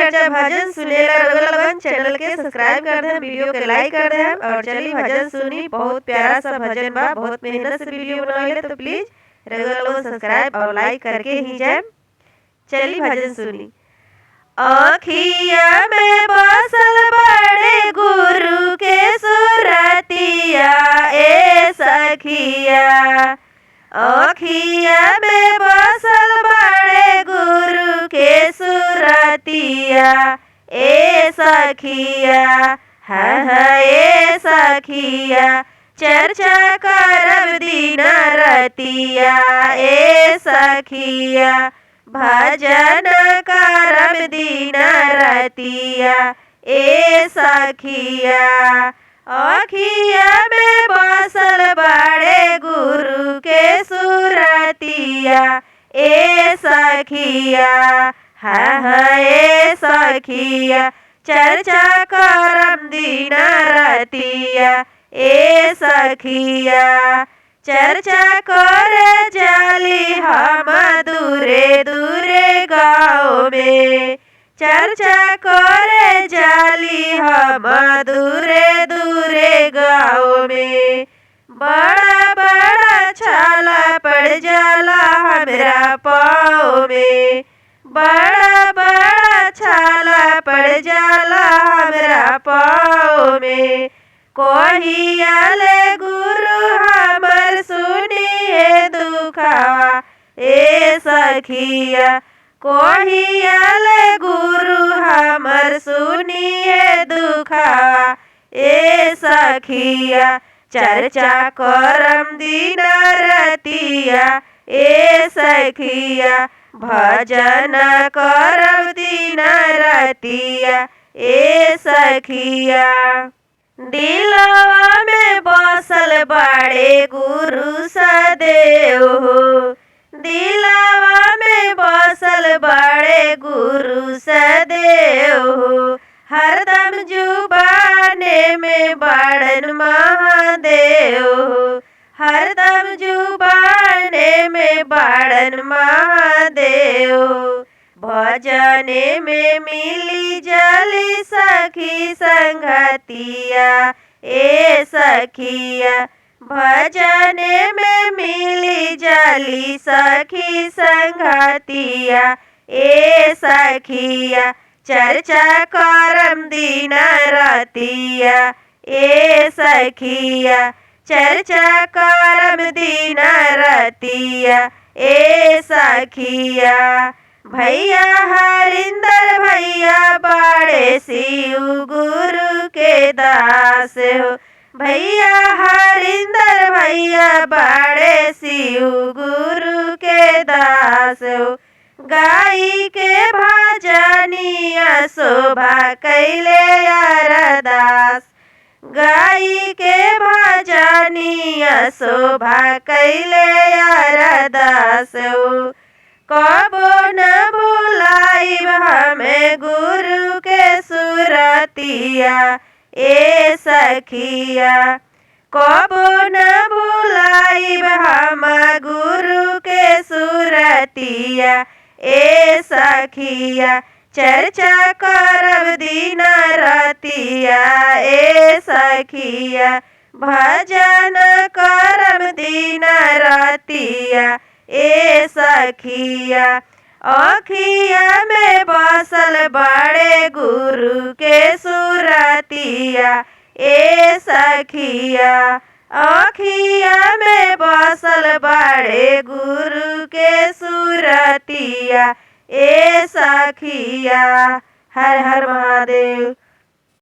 चर्चा भजन सुनेला रउआ लोगन चैनल के सब्सक्राइब कर देम, वीडियो के लाइक कर देम और चली भजन सुनी। बहुत प्यारा सा भजन बा, बहुत मेहनत से वीडियो बनाइले, तो प्लीज रउआ लोगन सब्सक्राइब और लाइक करके ही जाए। चली भजन सुनी। आँखिया में बसल बड़े गुरु के सुरतिया ए सखिया, आँखिया में बसल बड़े गुरु के सुरतिया ए सखिया, हाँ ए सखिया, चर्चा करब दिन रतिया ए सखिया, भजन करब दिन रतिया ए सखिया। आँखिया में बसल बड़े गुरु के सुरतिया ए सखिया, हाँ ए सखिया, चर्चा करब दिन रतिया ए सखिया, चर्चा करे जाली हम दूरे दूरे गाँव में, चर्चा करे जाली हम दूरे दूरे गाँव में, बड़ा बड़ा छाला पड़ जाला हमरा पाँव में, बड़ा बड़ा छाला पड़ जाला हमरा पाँव में, कोहियाले गुरु हमर सुनिए दुखावा ए सखिया, कोहियाले गुरु हमर सुनिए दुखावा ए सखिया, चर्चा करम दिन रतिया ए सखिया, भजन करब दिन रतिया ए सखिया। दिलवा में बसल बड़े गुरु सदेव हो, दिलवा में बसल बड़े गुरु सदेव हो, हरदम जुबाने में बड़न महादेव हो, हरदम जुबाने में बड़न महादेव, भजने में मिली जली सखी संगतिया ए सखिया, भजने में मिली जली सखी संगतिया ए सखिया, चर्चा करम दिन रतिया ए सखिया, चर्चा करम दिन रतिया ए सखिया। भैया हरिंदर भैया बड़े शिव गुरु के दास हो, भैया हरिंदर भैया बड़े शिव गुरु के दास हो, गाई के भजनिया शोभा कैले अरदास, गाई के भजनिया शोभा कैले अरदास हो, कबो न भुलाइब हमें गुरु के सुरतिया ए सखिया, कबो न भुलाइब हम गुरु के सुरतिया ए सखिया, चर्चा करब दिन रतिया ए सखिया, भजन करब दिन रतिया ए सखिया। आँखिया में बसल बड़े गुरु के सुरतिया ए सखिया, आँखिया में बसल बड़े गुरु के सुरतिया ए सखिया। हर हर महादेव।